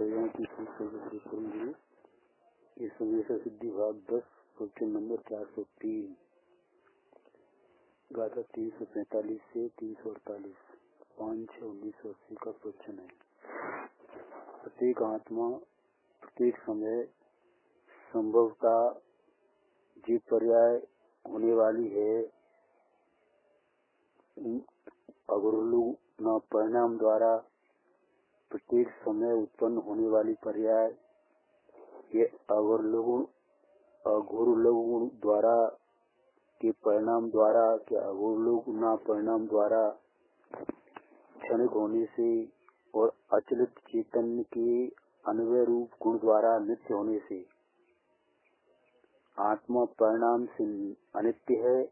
पर्यायों की सूची करेंगे। इस समय से सिद्धि भाग 10 क्वेश्चन नंबर 403 गाथा 345 से 348 5/6/1980 का क्वेश्चन है। प्रत्येक आत्मा प्रत्येक समय संभवता जीव पर्याय होने वाली है। अगुरुलु परिणाम द्वारा प्रत्येक समय उत्पन्न होने वाली पर्याय ये अगुरुलु द्वारा के परिणाम द्वारा के अगुरुलु परिणाम द्वारा क्षणिक होने से और अचलित चैतन्य के अन्वय रूप गुण द्वारा नित्य होने से आत्मा परिणाम से अनित्य है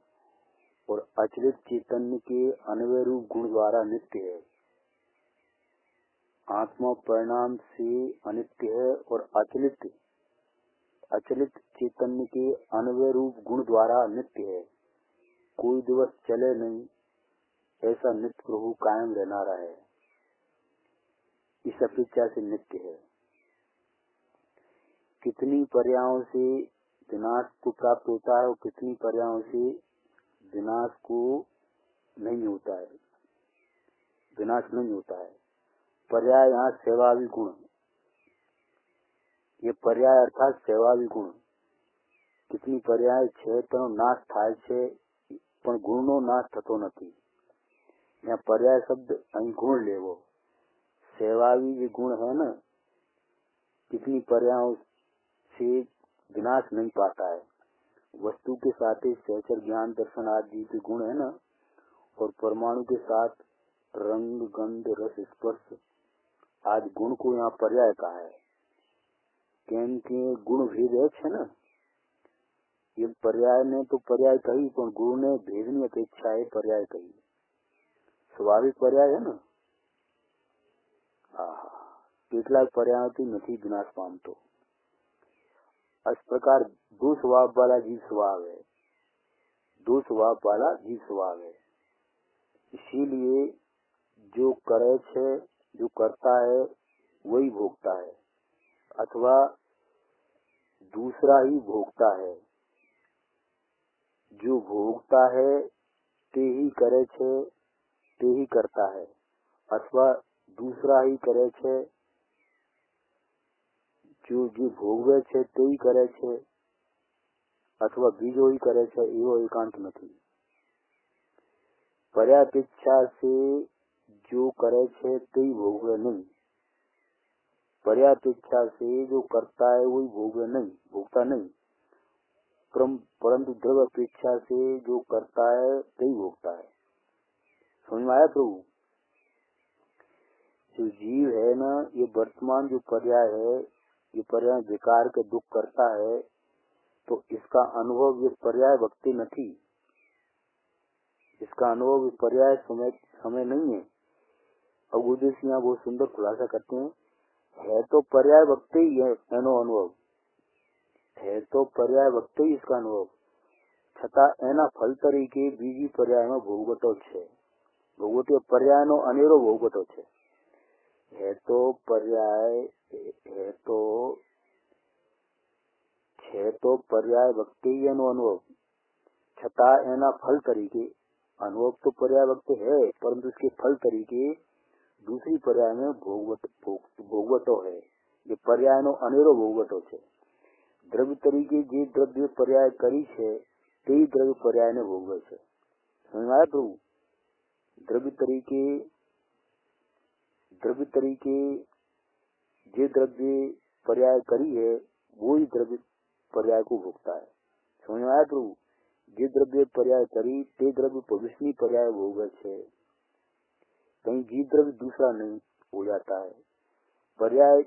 और अचलित चैतन्य के अन्वय रूप गुण द्वारा नित्य है। आत्मा परिणाम से अनित्य है और अचलित चैतन्य के अन्वय रूप गुण द्वारा नित्य है। कोई दिवस चले नहीं, ऐसा नित्य प्रभु कायम रहना रहा है, इस अपेक्षा से नित्य है। कितनी पर्यायों से विनाश को प्राप्त होता है और कितनी पर्यायों से विनाश को नहीं होता है, विनाश नहीं होता है। पर्याय यहाँ सेवावी गुण, ये पर्याय अर्थात सेवावी गुण। कितनी पर्याय छे तो नाश थाय छे पण गुणनो नाश थतो नथी। यहाँ पर्याय शब्द અહીં गुण लेवो। सेवावी जो गुण है ना, कितनी पर्यायों से विनाश नहीं पाता है। वस्तु के साथ ही सहचर ज्ञान दर्शन आदि के गुण है ना, और परमाणु के साथ रंग गंध रस स्पर्श आदि गुण को यहाँ पर्याय कहा है। क्योंकि गुण भेद है ना, ये पर्याय ने तो पर्याय कही पर गुरु ने भेदनी अपेक्षा है पर्याय कही। स्वाभाविक पर्याय है ना। કેટલાક पर्यायों નથી विनाश पामतो। इस प्रकार दो स्वभाव वाला जीव स्वभाव है, दो स्वभाव वाला जीव स्वभाव है। इसीलिए जो करे छे, जो करता है वही भोगता है अथवा दूसरा ही भोगता है। जो भोगता है ते ही करे छे, ते ही करता है अथवा दूसरा ही करे छे। जो भोगवे छे ते ही करे छे अथवा बीजो ही करे छे, एवो एकांत नहीं। पर्यापेक्षा से जो करे छे ते ही भोगवे नहीं, पर्यापेक्षा से जो करता है वही भोगवे नहीं, भोगता नहीं। परंतु द्रव्य अपेक्षा से जो करता है ते ही भोगता है। समझ में आया प्रभु? जो जीव है ना, ये वर्तमान जो पर्याय है, ये पर्याय विकार के दुख करता है, तो इसका अनुभव ये पर्याय भक्ति नहीं, इसका अनुभव पर्याय समय नहीं है। अब उद्देश्य यहाँ बहुत सुंदर खुलासा करते हैं, है तो पर्याय भक्ति ही है, एनो अनुभव है तो पर्याय भक्ति ही इसका अनुभव। छता एना फल तरीके बीजी पर्याय में भोगवटो छे, भोगवटो पर्याय नो अनेरो भोगवटो छे। है तो पर्याय, है तो पर्याय भक्ति ही एनो अनुभव। छता एना फल तरीके, अनुभव तो पर्याय भक्ति है परंतु इसके फल तरीके दूसरी पर्याय में भोगवटो है। ये पर्याय नो अनेरो भोगवटो छे। द्रव्य तरीके जे द्रव्य पर्याय करी छे ते ही द्रव्य पर्याय ने भोगवे छे। समझ में आया प्रभु? द्रव्य तरीके जे द्रव्य पर्याय करी है वो ही द्रव्य पर्याय को भोगता है। समझ में आया प्रभु? जे द्रव्य पर्याय करी ते द्रव्य भविष्य पर्याय भोगे छे। कहीं जीव द्रव्य दूसरा नहीं हो जाता है, पर्याय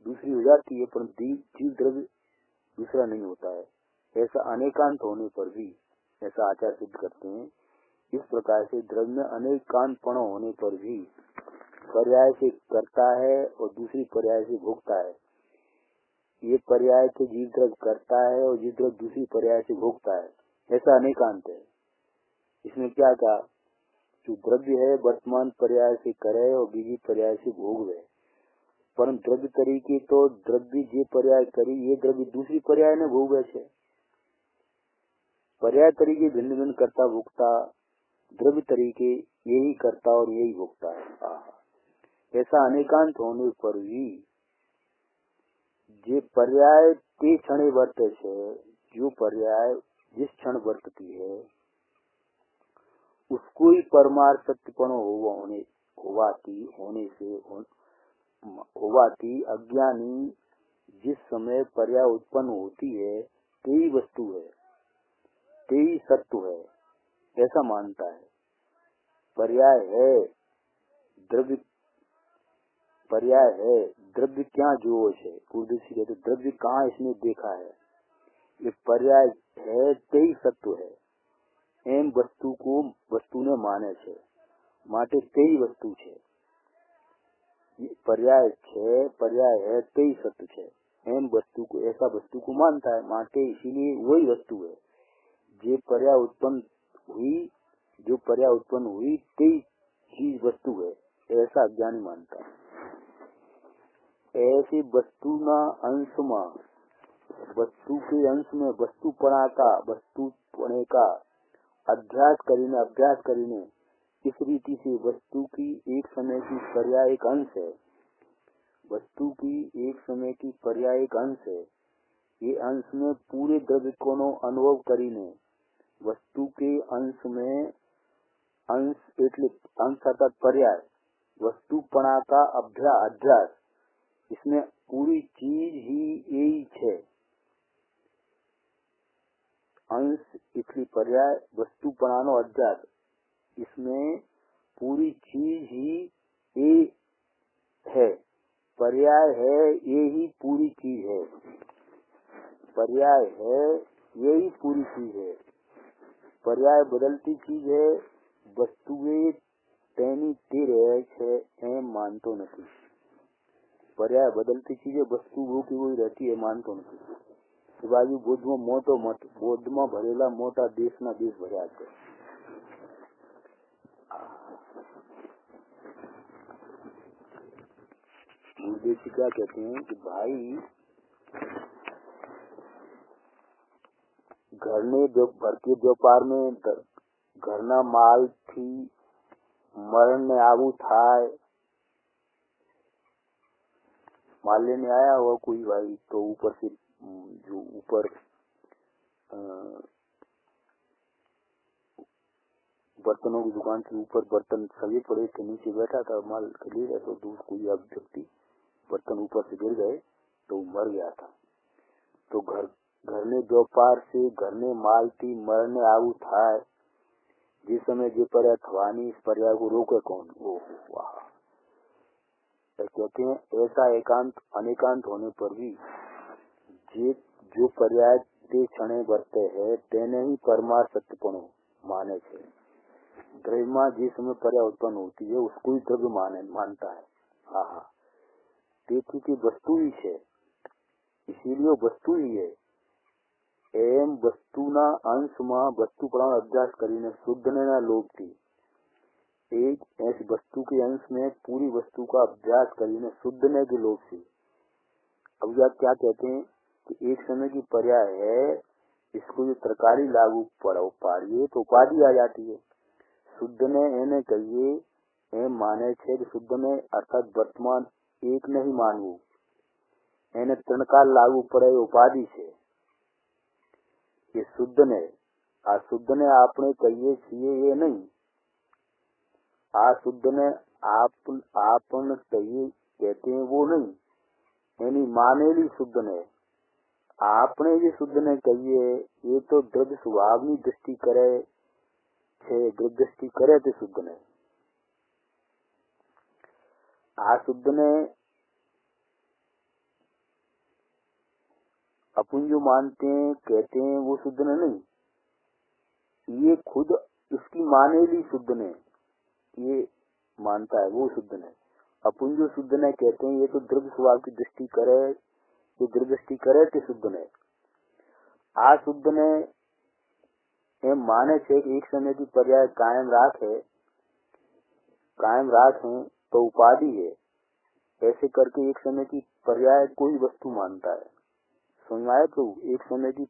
दूसरी हो जाती है पर जीव द्रव्य दूसरा नहीं होता है। ऐसा अनेकांत होने पर भी, ऐसा आचार्य सिद्ध करते हैं, इस प्रकार से द्रव्य में अनेकांतपण होने पर भी पर्याय से करता है और दूसरी पर्याय से भोगता है। ये पर्याय से जीव द्रव्य करता है और जीव द्रव्य दूसरी पर्याय से भोगता है, ऐसा अनेकांत है। इसमें क्या कहा? जो द्रव्य है वर्तमान पर्याय से करे और बीजी पर्याय से भोगवे, परंतु द्रव्य तरीके तो द्रव्य जे पर्याय करी ये द्रव्य दूसरी पर्याय ने भोगे छे। पर्याय तरीके भिन्न भिन्न करता भोगता, द्रव्य तरीके यही करता और यही भोगता है। ऐसा अनेकांत होने पर भी जे पर्याय ते क्षणे वर्ते छे, जो पर्याय जिस क्षण वर्तती है उसको ही परमार्थ सत्यपन होवाती अज्ञानी जिस समय पर्याय उत्पन्न होती है तेही वस्तु है, तेही सत्य है, ऐसा मानता है। पर्याय है द्रव्य, पर्याय है द्रव्य क्या जो है, पूर्वदेशी कहते द्रव्य कहाँ इसने देखा है, ये पर्याय है तेही सत्य है। एम वस्तु को वस्तु ने माने छे माटे तेही वस्तु छे। पर्याय छे, पर्याय है तेही सत्य छे। एम वस्तु को ऐसा वस्तु को मानता है माटे इसीलिए वही वस्तु है। जे पर्याय उत्पन्न हुई, जो पर्याय उत्पन्न हुई तेही चीज वस्तु है, ऐसा अज्ञानी मानता है। ऐसी वस्तु ना अंश में, वस्तु के अंश में वस्तुपणा का, वस्तुपणे का अभ्यास करीने इस रीति से वस्तु की एक समय की पर्याय एक अंश है, वस्तु की एक समय की पर्याय एक अंश है। ये अंश में पूरे द्रव्य को अनुभव करीने वस्तु के अंश में अंश एटले अंश अर्थात पर्याय वस्तुपणा का अध्यास, इसमें पूरी चीज ही यही है। अंश इसलिए पर्याय वस्तुपणानो अध्यास, इसमें पूरी चीज ही ये है। पर्याय है यही पूरी चीज है, पर्याय है यही पूरी चीज है। पर्याय बदलती चीज है, वस्तुएं तेनी ते रहे छे एम मानतो नहीं। पर्याय बदलती चीज है, वस्तु वो की वही रहती है मानतो नहीं। शिवाजी बुद्ध में मोटो मत, बुद्ध में भरेला मोटा देश ना देश भर्या छे। मुर्देशी क्या कहते हैं कि भाई घरने भरती व्यापार में घरना माल थी मरण ने आવું थाय, माल लेने आया हुआ कोई भाई तो ऊपर से जो ऊपर बर्तनों की दुकान के ऊपर बर्तन सभी पड़े थे, नीचे बैठा था माल के लिए, तो दूर कोई व्यक्ति बर्तन ऊपर से गिर गए तो मर गया था। तो घर ने व्यापार से घर ने माल थी मरने आऊ थाय, जिस समय जे पर्याय थवानी इस पर्याय को रोके कौन। ओह वाह, कहते हैं ऐसा एकांत अनेकांत होने पर भी जे जो पर्याय ते क्षणे वर्ते है तेने ही परमार्थ सत्यपणो माने छे। द्रव्य जिस समय पर्याय उत्पन्न होती है उसको ही द्रव्य मानता है। हाँ, तेथी की वस्तु ही है, इसीलिए वस्तु ही है। एम वस्तुना अंश में वस्तुपणा अभ्यास करीने शुद्धने ना लोभ थी। एक ऐसी वस्तु के अंश में पूरी वस्तु का अभ्यास करीने शुद्धने के लोभ थी। अब आप क्या कहते हैं कि एक समय की पर्याय है, इसको जो तरकारी लागू पाड़िए तो उपाधि आ जाती है। शुद्ध ने एने कहिए एम माने छे कि शुद्ध में अर्थात वर्तमान एक नहीं मानवू, एने त्रणकाल लागू पड़े उपाधि छे। ये शुद्ध ने आ शुद्ध ने आपने कहिए छे ये नहीं, आ शुद्ध ने आपन कहिए कहते हैं वो नहीं, यानी मानेली शुद्ध ने आपने भी शुद्ध ने कहिए ये तो द्रव्य स्वभाव दृष्टि करे छे, द्रव्य दृष्टि करे तो शुद्ध ने। आ शुद्ध ने अपन जो मानते हैं कहते हैं वो शुद्ध ने नहीं, ये खुद इसकी मानेली शुद्ध ने ये मानता है वो शुद्ध ने। अपन जो शुद्ध ने कहते हैं ये तो द्रव्य स्वभाव की दृष्टि करे, ये द्रव्य दृष्टि करे तो शुद्ध ने। आ शुद्ध ने एम माने छे कि एक समय की पर्याय कायम राख है तो उपाधि है। ऐसे करके एक समय की पर्याय कोई वस्तु मानता है। समझ में आया? तो एक समय की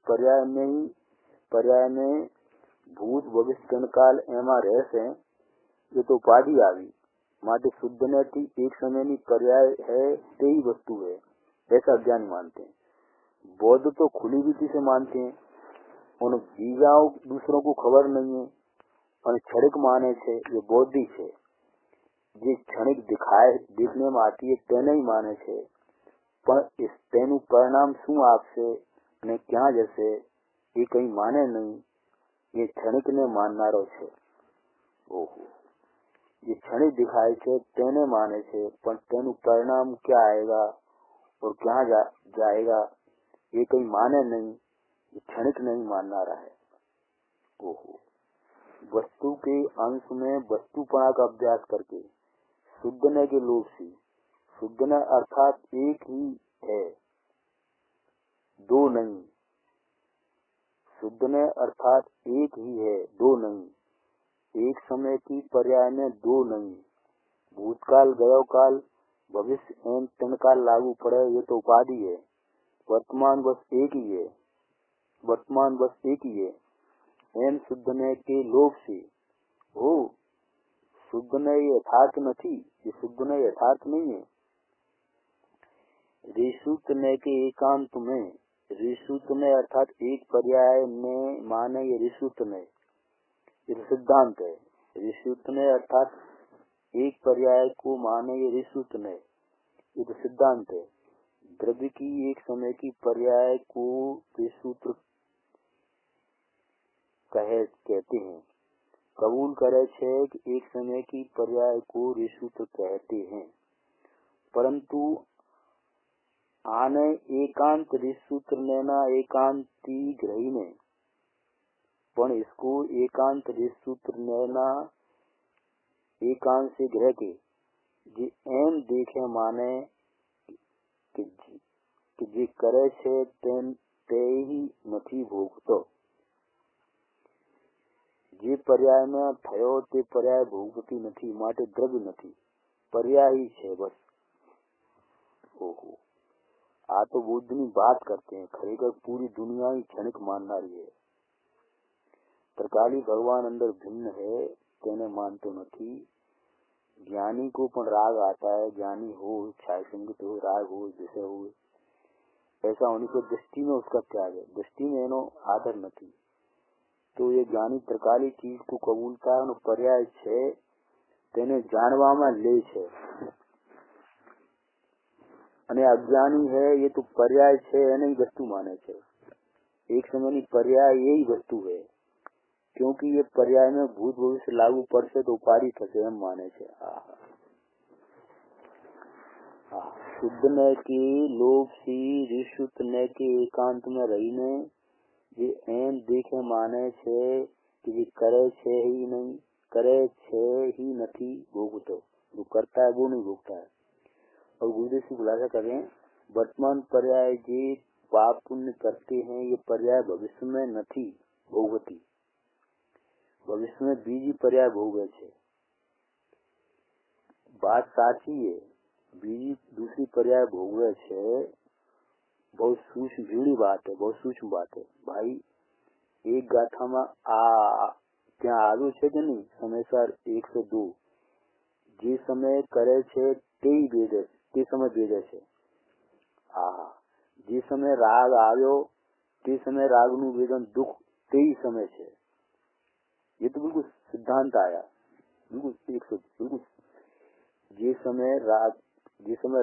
पर्याय में भूत भविष्य काल एमा रहस्य है, ये तो उपाधि आ गई। माटे शुद्ध ने एक समय की पर्याय है, ते ही वस्तु है, ऐसा अज्ञानी मानते हैं। बौद्ध तो खुली रीति से मानते हैं, उन बीजाओं दूसरों को खबर नहीं है और क्षणिक माने छे, ये बौद्धि छे। जे क्षणिक दिखाए देखने में आती है तेने ही माने छे, पर इस तेनु परिणाम शू आपसे ने क्या जैसे ये कहीं माने नहीं, ये क्षणिक ने माननारो छे। ओहो, ये क्षणिक दिखाए छे तेने माने छे, पर तेनु परिणाम क्या आएगा और क्या जाएगा ये कहीं माने नहीं, ये क्षणिक नहीं मानना रहा है। ओहो, वस्तु के अंश में वस्तुपना का अभ्यास करके शुद्धने के लोग सी, शुद्धने अर्थात एक ही है, दो नहीं। शुद्धने अर्थात एक ही है, दो नहीं। एक समय की पर्याय में दो नहीं। भूतकाल, गयोकाल, भविष्य एवं तनकाल लागू पड़े, ये तो उपाधि है। वर्तमान बस एक ही है, वर्तमान बस एक ही है। एम शुद्धने के लोग से हो, शुद्धने यथार्थ नहीं, ये शुद्धने यथार्थ नहीं है। ऋषुतने के एकांत में, ऋषुतने अर्थात एक पर्याय में माने ये ऋषुतने, ये सिद्धांत है। ऋषुतने अर्थात एक पर्याय को माने ये ऋषुतने, ये तो सिद्धांत है। द्रव्य की एक समय की पर्याय को ऋषुत्र कहते हैं। कबूल करे छे कि एक समय की पर्याय को ऋषुत्र कहते हैं, परंतु आने एकांत ऋषुत्र ने ना एकांती ग्रही ने, पण इसको एकांत ऋषुत्र ने ना एकांत से ग्रह के जे एम देखे माने कि जे करे छे ते ही नहीं भोगतो। जे पर्याय में थयो ते पर्याय भोगती नहीं, माटे द्रव्य नहीं, पर्याय ही छे बस। ओहो, आ तो बुद्धनी बात करते हैं, खरेखर पूरी दुनिया ही क्षणिक मानना रही है। त्रिकाली भगवान अंदर भिन्न है, तेने मानते नहीं। ज्ञानी को पण राग आता है, ज्ञानी हो, छाय संगत हो, राग हो, विषय हो, ऐसा होने को दृष्टि में उसका त्याग है, दृष्टि में एनो आदर नहीं। तो ये ज्ञानी त्रिकाली चीज को कबूलता है, पर्याय छे तेने जानवा में ले छे, અને अज्ञानी है ये तो पर्याय छे एने ही वस्तु माने छे। एक समय की पर्याय यही वस्तु है, क्योंकि ये पर्याय में भूत भविष्य लागू पड़से तो उपाधि थसे एम माने छे। शुद्ध ने की लोग सी ऋषुत ने के एकांत में रहीने जे एम देखे माने छे कि जे करे छे ही नहीं, करे छे ही नहीं भोगतो, जो करता है वो नहीं भोगता है। और गुरुदेव से खुलासा करें, वर्तमान पर्याय जे पाप पुण्य करते हैं ये पर्याय भविष्य में नहीं भोगती, भविष्य में बीजी पर्याय भोगे छे। बात साची है, बीजी दूसरी पर्याय भोगे छे, बहुत सूक्ष्म भीड़ी बात है, बहुत सूक्ष्म बात है भाई। एक गाथा में क्या आलू छे कि नहीं, समयसर 1 से 2 जे समय करे छे ते समय भेदे छे। जे समय राग आव्यो ते समय राग नु वेदन दुख ते ही समय छे। ये तो बिल्कुल सिद्धांत आया, बिल्कुल 100 बिल्कुल। जे समय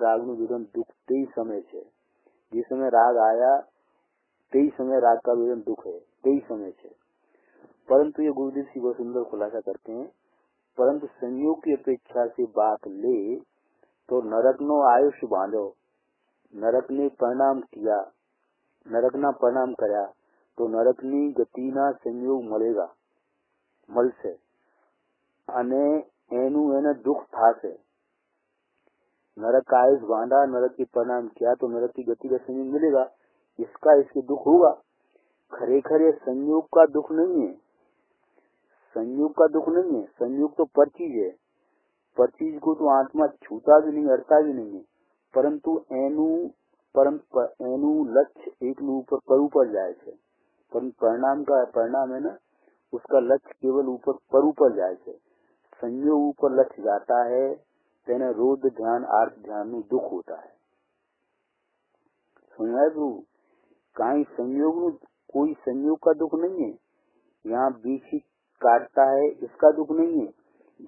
राग नु वेदन दुख ते ही समय छे, जे समय राग आया ते ही समय राग का वेदन दुख है, ते ही समय छे। परंतु ये गुरुदेव जी बहुत सुंदर खुलासा करते हैं, परंतु संयोग की अपेक्षा से बात ले तो नरक नो आयुष्य बांधो, नरक ने परिणाम किया, नरक ना परिणाम कर्या तो नरक नी गति ना संयोग मळेगा, मळशे अने एनु एने दुख थाशे। नरक का आयुष्य बांधा, नरक की परिणाम किया तो नरक की गति का संयोग मिलेगा, इसका इसके दुख होगा। खरेखर ये संयोग का दुख नहीं है, संयोग का दुख नहीं है, संयोग तो पर चीज है, पर चीज को तो आत्मा छूता भी नहीं, हरता भी नहीं है, પરંતુ એનું લક્ષ્ય એકલું પર ઉપર જાય છે, પરંતુ પરિણામ है ना, उसका लक्ष्य केवल ऊपर જાય છે। संयोग ऊपर लक्ष्य जाता है તેને रोध ध्यान आर्थ ध्यान નું दुख होता है। समझाया? कोई संयोग का दुख नहीं है। यहाँ बीछी काटता है इसका दुख नहीं है।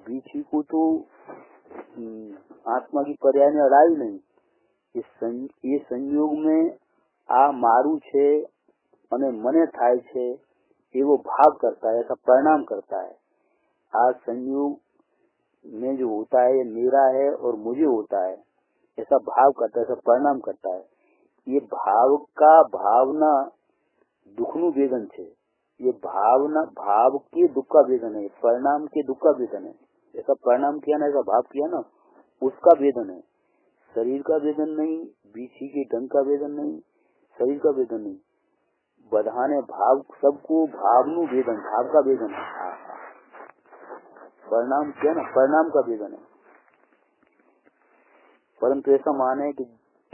बीछी को तो आत्मा की पर्याय ने अड़ाई नहीं। ये संयोग में आ मारू छे અને મને થાય છે એવો भाव करता है, ऐसा परिणाम करता है। आज संयोग में जो होता है ये मेरा है और मुझे होता है, ऐसा भाव करता है, ऐसा परिणाम करता है। ये भावना दुखनु वेदन छे। ये भाव के दुख का वेदन है, परिणाम के दुख का वेदन है। ऐसा परिणाम किया ना, ऐसा भाव किया ना, उसका वेदन है। शरीर का वेदन नहीं, बीछी के ढंग का वेदन नहीं, शरीर का वेदन नहीं। बधाने भाव सबको भावनु वेदन, भाव का वेदन है। परिणाम क्या ना, परिणाम का वेदन है। परंतु ऐसा माने कि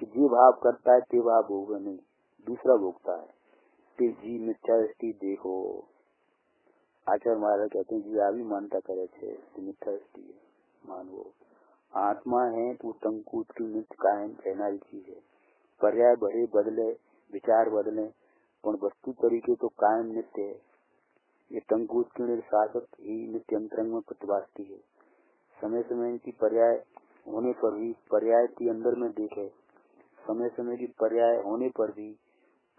जे भाव करता है ते भाव भोग नहीं, दूसरा भोगता है। ते जी मिथ्या दृष्टि देखो। आचार्य महाराज कहते हैं जी आ भी मानता करे छे मिथ्या दृष्टि है, मानवो। आत्मा है तो टंकूट की नित्य कायम रहनारी चीज है। पर्याय बढ़े बदले, विचार बदले, पर वस्तु तरीके तो कायम नित्य है। ये टंकूट की शासक ही नित्य अंतरंग में प्रतिभासती है। समय समय की पर्याय होने पर भी पर्याय की अंदर में देखे, समय समय की पर्याय होने पर भी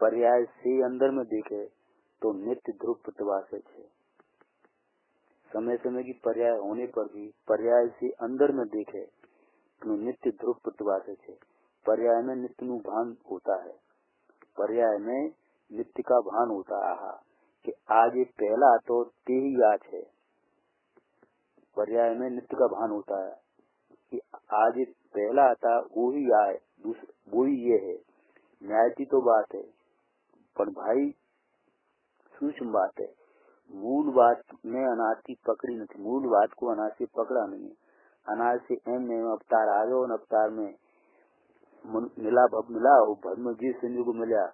पर्याय से अंदर में देखे तो नित्य ध्रुव प्रतिभाषक है। समय समय की पर्याय होने पर भी पर्याय से अंदर में देखे तो नित्य ध्रुव प्रतिभाषक है। पर्याय में नित्य नु भान होता है, पर्याय में नित्य का भान होता है कि आज ये पहला तो ते ही आज है। पर्याय में नित्य का भान होता है कि आज ये पहला था वो ही आए, वो ही ये है। न्याय की तो बात है, पर भाई सूक्ष्म बात है। मूल बात में अनाज की पकड़ी नहीं, मूल बात को अनाज से पकड़ा नहीं है। अनाज से एम अवतार आ गयो, अवतार में मिला भद्म जी संजू को मिला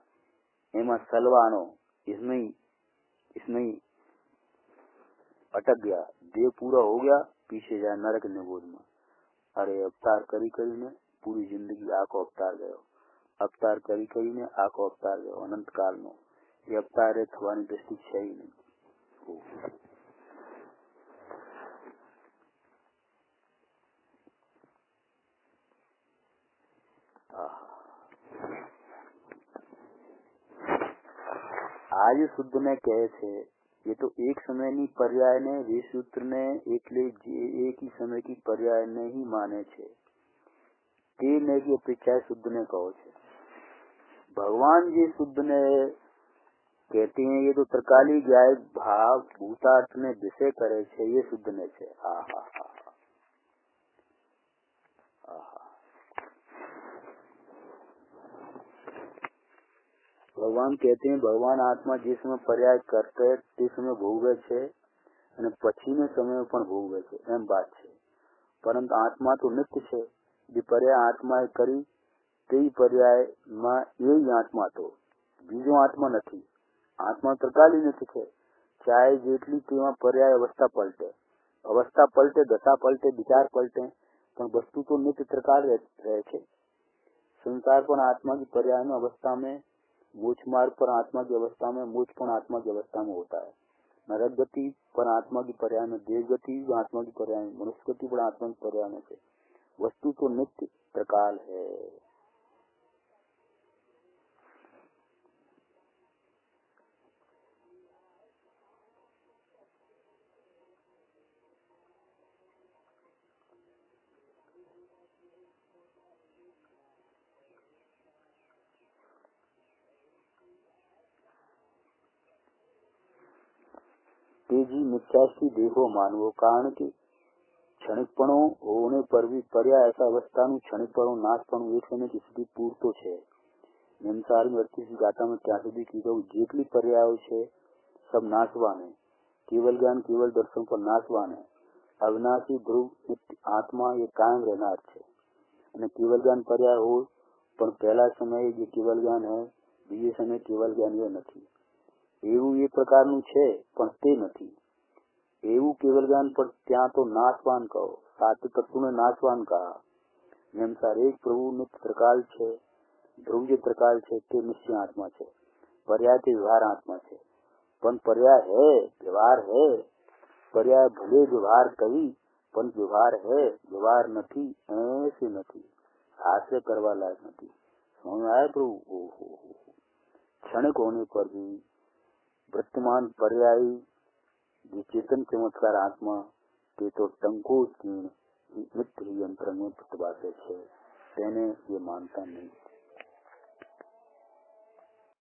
एमा सलवानो, इसमें ही अटक गया। देव पूरा हो गया, पीछे जाए नरक निगोद में। अरे अवतार करी ने पूरी जिंदगी आको अवतार गयो, अवतार करी ने आको अवतार गयो अनंत काल में। ये अवतार है थवानी दृष्टि है ही नहीं। आज शुद्ध ने कहे थे ये तो एक समय नी पर्याय ने वे सूत्र ने एक ही समय की पर्याय ने ही माने छे। ते ने की अपेक्षा शुद्ध ने कहो छे। भगवान जी शुद्ध ने कहते हैं ये तो त्रिकाली गाय भाव भूतार्थ ने विषय करे छे, ये शुद्ध ने छे। भगवान कहते हैं भगवान आत्मा जिस समय पर्याय करते ते समय भोगवे छे અને પછીનો સમય પણ ભોગવે છે, એમ વાત છે। પરંતુ આત્મા તો નિત્ય છે। જે પર્યાય આત્માએ કરી તે પર્યાયમાં એ આત્મા તો બીજો આત્મા નથી। આત્મા ત્રિકાલી નિત્ય છે। ચાહે જેટલી તેમાં पर्याय अवस्था पलटे, दशा पलटे, विचार पलटे, पण वस्तु तो नित्य त्रिकाल रहे छे। संसार पर आत्मा की पर्याय में अवस्था में, मोक्ष मार्ग पर आत्मा की अवस्था में, मोक्ष पर आत्मा की अवस्था में होता है। नरक गति पर आत्मा की पर्याय में, देव गति आत्मा की पर्याय में, मनुष्य गति पर आत्मा की पर्याय में से वस्तु तो नित्य त्रिकाल है। तेजी मिथ्यास्थी देखो मानवो, कारण के क्षणिकपणो होने पर भी पर्याय ऐसा अवस्था नु क्षणिकपणो नाशपणो एक समय की स्थिति पूरतो छे। निमसार में 38 गाथा में ત્યાં સુધી કીધું જેટલી पर्यायो छे सब नाशवान है। केवल ज्ञान केवल दर्शन पर नाशवान है। अविनाशी ध्रुव आत्मा ये कायम रहनार छे। અને કેવલ જ્ઞાન પર્યાય હોય પણ પહેલા સમયે જે કેવલ જ્ઞાન હોય બીજે સમયે કેવલ જ્ઞાન એ નથી. એવું એ પ્રકારનું છે પણ તે નથી. એવું કેવલ જ્ઞાન પણ ત્યાં તો નાશવાન કહો, સાત તત્વને નાશવાન કહા. એમ સાર એક પ્રભુ નિત્ય ત્રિકાલ છે, ધ્રુવ જે ત્રિકાલ છે તે નિશ્ચય આત્મા છે, પર્યાય તે વ્યવહાર આત્મા છે. પણ પર્યાય હૈ, વ્યવહાર હૈ. પર્યાય ભલે વ્યવહાર કહી પણ વ્યવહાર હૈ, વ્યવહાર નથી, ऐसे નથી, हास्य કરવા લાયક નથી. समझ में आया प्रभु? क्षणिक होने पर भी वर्तमान पर्यायी જે ચેતન ચમત્કાર આત્મા તે તો ટંકો મિત્ર યંત્ર में પ્રતિભાસે છે, તેને એ માનતા નહીં.